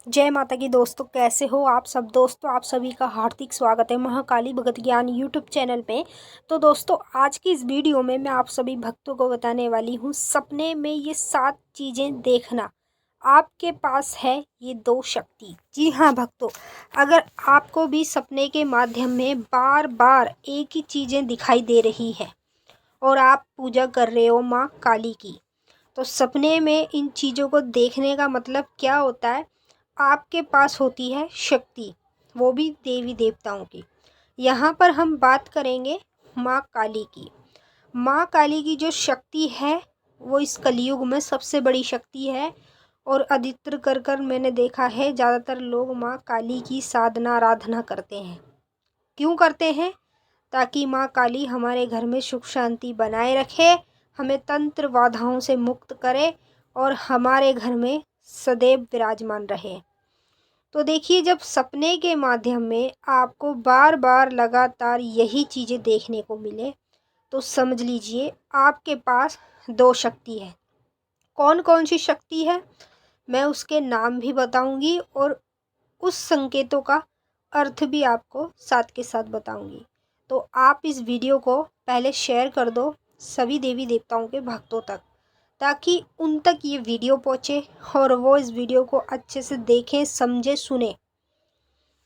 जय माता की दोस्तों, कैसे हो आप सब। दोस्तों आप सभी का हार्दिक स्वागत है महाकाली भगत ज्ञान यूट्यूब चैनल पे। तो दोस्तों आज की इस वीडियो में मैं आप सभी भक्तों को बताने वाली हूँ सपने में ये 7 चीज़ें देखना। आपके पास है ये 2 शक्ति। जी हाँ भक्तों, अगर आपको भी सपने के माध्यम में बार बार एक ही चीज़ें दिखाई दे रही है और आप पूजा कर रहे हो माँ काली की, तो सपने में इन चीज़ों को देखने का मतलब क्या होता है, आपके पास होती है शक्ति, वो भी देवी देवताओं की। यहाँ पर हम बात करेंगे माँ काली की। माँ काली की जो शक्ति है वो इस कलयुग में सबसे बड़ी शक्ति है। और अधिकतर कर मैंने देखा है ज़्यादातर लोग माँ काली की साधना आराधना करते हैं। क्यों करते हैं? ताकि माँ काली हमारे घर में सुख शांति बनाए रखे, हमें तंत्र बाधाओं से मुक्त करे और हमारे घर में सदैव विराजमान रहे। तो देखिए, जब सपने के माध्यम में आपको बार बार लगातार यही चीज़ें देखने को मिले तो समझ लीजिए आपके पास 2 शक्ति है। कौन कौन सी शक्ति है मैं उसके नाम भी बताऊंगी और उस संकेतों का अर्थ भी आपको साथ के साथ बताऊंगी। तो आप इस वीडियो को पहले शेयर कर दो सभी देवी देवताओं के भक्तों तक, ताकि उन तक ये वीडियो पहुँचे और वो इस वीडियो को अच्छे से देखें, समझें, सुने।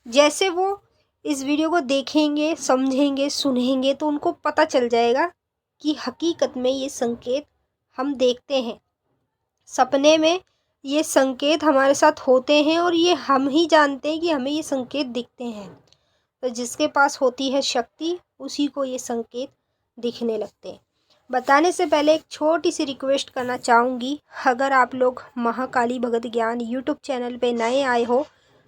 जैसे वो इस वीडियो को देखेंगे, समझेंगे, सुनेंगे तो उनको पता चल जाएगा कि हकीकत में ये संकेत हम देखते हैं। सपने में ये संकेत हमारे साथ होते हैं और ये हम ही जानते हैं कि हमें ये संकेत दिखते हैं। तो जिसके पास होती है शक्ति उसी को ये संकेत दिखने लगते हैं। बताने से पहले एक छोटी सी रिक्वेस्ट करना चाहूँगी, अगर आप लोग महाकाली भगत ज्ञान यूट्यूब चैनल पे नए आए हो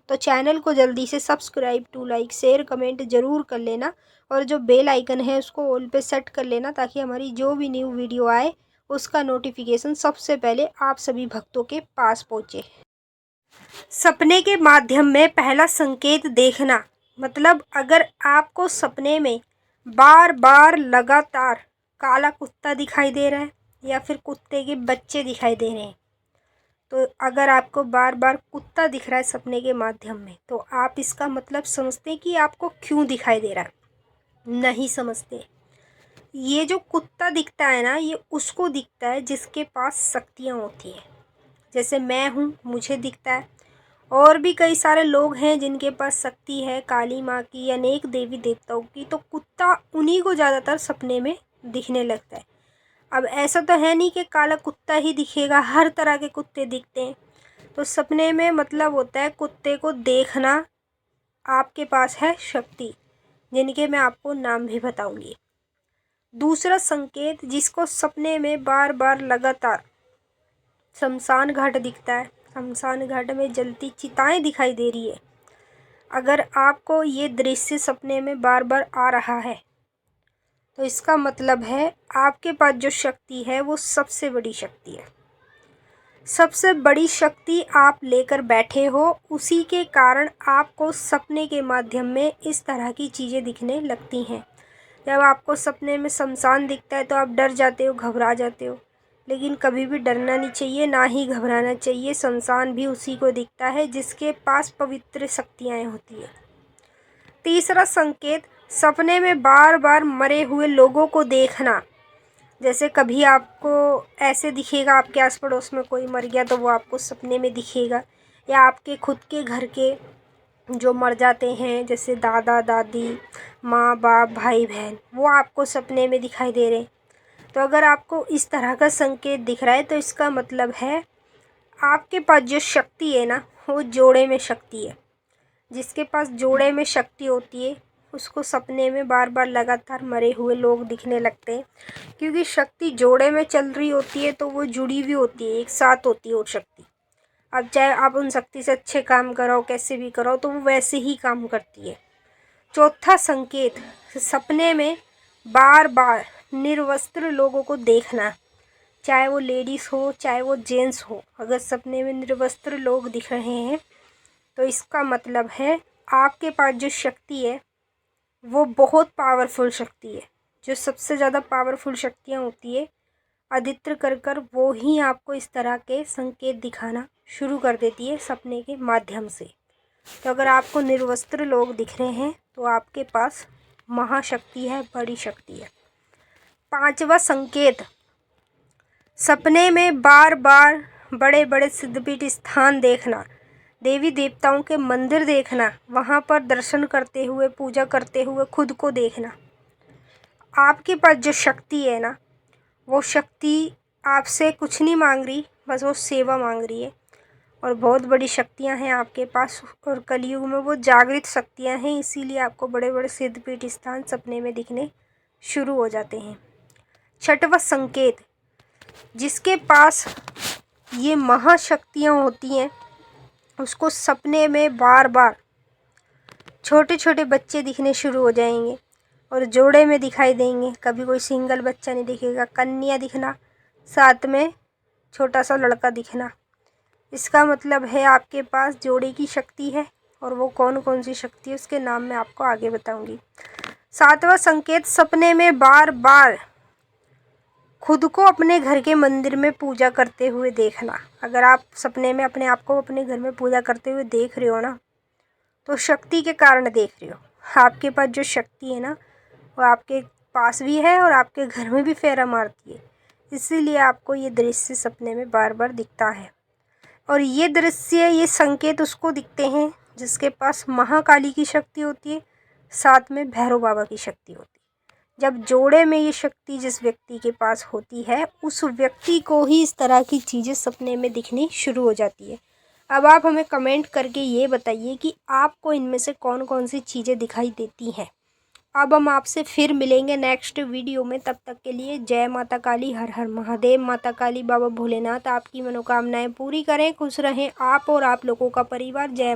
तो चैनल को जल्दी से subscribe to like share comment ज़रूर कर लेना और जो बेल आइकन है उसको ऑल पे सेट कर लेना, ताकि हमारी जो भी न्यू वीडियो आए उसका नोटिफिकेशन सबसे पहले आप सभी भक्तों के पास पहुँचे। सपने के माध्यम में पहला संकेत देखना, मतलब अगर आपको सपने में बार बार लगातार काला कुत्ता दिखाई दे रहा है या फिर कुत्ते के बच्चे दिखाई दे रहे हैं, तो अगर आपको बार बार कुत्ता दिख रहा है सपने के माध्यम में तो आप इसका मतलब समझते कि आपको क्यों दिखाई दे रहा है। नहीं समझते। ये जो कुत्ता दिखता है ना, ये उसको दिखता है जिसके पास शक्तियाँ होती हैं। जैसे मैं हूँ, मुझे दिखता है। और भी कई सारे लोग हैं जिनके पास शक्ति है काली माँ की, अनेक देवी देवताओं की, तो कुत्ता उन्हीं को ज़्यादातर सपने में दिखने लगता है। अब ऐसा तो है नहीं कि काला कुत्ता ही दिखेगा, हर तरह के कुत्ते दिखते हैं। तो सपने में मतलब होता है कुत्ते को देखना। आपके पास है शक्ति, जिनके मैं आपको नाम भी बताऊंगी। दूसरा संकेत, जिसको सपने में बार बार लगातार शमशान घाट दिखता है, शमशान घाट में जलती चिताएं दिखाई दे रही है। अगर आपको ये दृश्य सपने में बार बार आ रहा है तो इसका मतलब है आपके पास जो शक्ति है वो सबसे बड़ी शक्ति है। सबसे बड़ी शक्ति आप लेकर बैठे हो, उसी के कारण आपको सपने के माध्यम में इस तरह की चीज़ें दिखने लगती हैं। जब आपको सपने में शमशान दिखता है तो आप डर जाते हो, घबरा जाते हो, लेकिन कभी भी डरना नहीं चाहिए, ना ही घबराना चाहिए। शमशान भी उसी को दिखता है जिसके पास पवित्र शक्तियाँ होती हैं। तीसरा संकेत, सपने में बार बार मरे हुए लोगों को देखना। जैसे कभी आपको ऐसे दिखेगा, आपके आस पड़ोस में कोई मर गया तो वो आपको सपने में दिखेगा, या आपके खुद के घर के जो मर जाते हैं जैसे दादा दादी, माँ बाप, भाई बहन, वो आपको सपने में दिखाई दे रहे हैं। तो अगर आपको इस तरह का संकेत दिख रहा है तो इसका मतलब है आपके पास जो शक्ति है ना, वो जोड़े में शक्ति है। जिसके पास जोड़े में शक्ति होती है उसको सपने में बार बार लगातार मरे हुए लोग दिखने लगते हैं, क्योंकि शक्ति जोड़े में चल रही होती है तो वो जुड़ी हुई होती है, एक साथ होती है वो शक्ति। अब चाहे आप उन शक्ति से अच्छे काम कराओ, कैसे भी कराओ, तो वो वैसे ही काम करती है। चौथा संकेत, सपने में बार बार निर्वस्त्र लोगों को देखना, चाहे वो लेडीज़ हो चाहे वो जेंट्स हो। अगर सपने में निर्वस्त्र लोग दिख रहे हैं तो इसका मतलब है आपके पास जो शक्ति है वो बहुत पावरफुल शक्ति है। जो सबसे ज़्यादा पावरफुल शक्तियाँ होती है अधित्र कर कर वो ही आपको इस तरह के संकेत दिखाना शुरू कर देती है सपने के माध्यम से। तो अगर आपको निर्वस्त्र लोग दिख रहे हैं तो आपके पास महाशक्ति है, बड़ी शक्ति है। 5वां संकेत, सपने में बार बार बड़े बड़े सिद्धपीठ स्थान देखना, देवी देवताओं के मंदिर देखना, वहाँ पर दर्शन करते हुए, पूजा करते हुए खुद को देखना। आपके पास जो शक्ति है ना, वो शक्ति आपसे कुछ नहीं मांग रही, बस वो सेवा मांग रही है। और बहुत बड़ी शक्तियाँ हैं आपके पास, और कलयुग में वो जागृत शक्तियाँ हैं, इसीलिए आपको बड़े बड़े सिद्धपीठ स्थान सपने में दिखने शुरू हो जाते हैं। 6वां संकेत, जिसके पास ये महाशक्तियाँ होती हैं उसको सपने में बार बार छोटे छोटे बच्चे दिखने शुरू हो जाएंगे और जोड़े में दिखाई देंगे। कभी कोई सिंगल बच्चा नहीं दिखेगा, कन्या दिखना, साथ में छोटा सा लड़का दिखना। इसका मतलब है आपके पास जोड़े की शक्ति है, और वो कौन कौन सी शक्ति है उसके नाम मैं आपको आगे बताऊंगी। 7वां संकेत, सपने में बार बार खुद को अपने घर के मंदिर में पूजा करते हुए देखना। अगर आप सपने में अपने आप को अपने घर में पूजा करते हुए देख रहे हो ना, तो शक्ति के कारण देख रहे हो। आपके पास जो शक्ति है ना, वो आपके पास भी है और आपके घर में भी फेरा मारती है, इसीलिए आपको ये दृश्य सपने में बार बार दिखता है। और ये दृश्य, ये संकेत उसको दिखते हैं जिसके पास महाकाली की शक्ति होती है, साथ में भैरव बाबा की शक्ति होती है। जब जोड़े में ये शक्ति जिस व्यक्ति के पास होती है, उस व्यक्ति को ही इस तरह की चीज़ें सपने में दिखनी शुरू हो जाती है। अब आप हमें कमेंट करके ये बताइए कि आपको इनमें से कौन कौन सी चीज़ें दिखाई देती हैं। अब हम आपसे फिर मिलेंगे नेक्स्ट वीडियो में, तब तक के लिए जय माता काली, हर हर महादेव। माता काली, बाबा भोलेनाथ आपकी मनोकामनाएं पूरी करें, खुश रहें आप और आप लोगों का परिवार। जय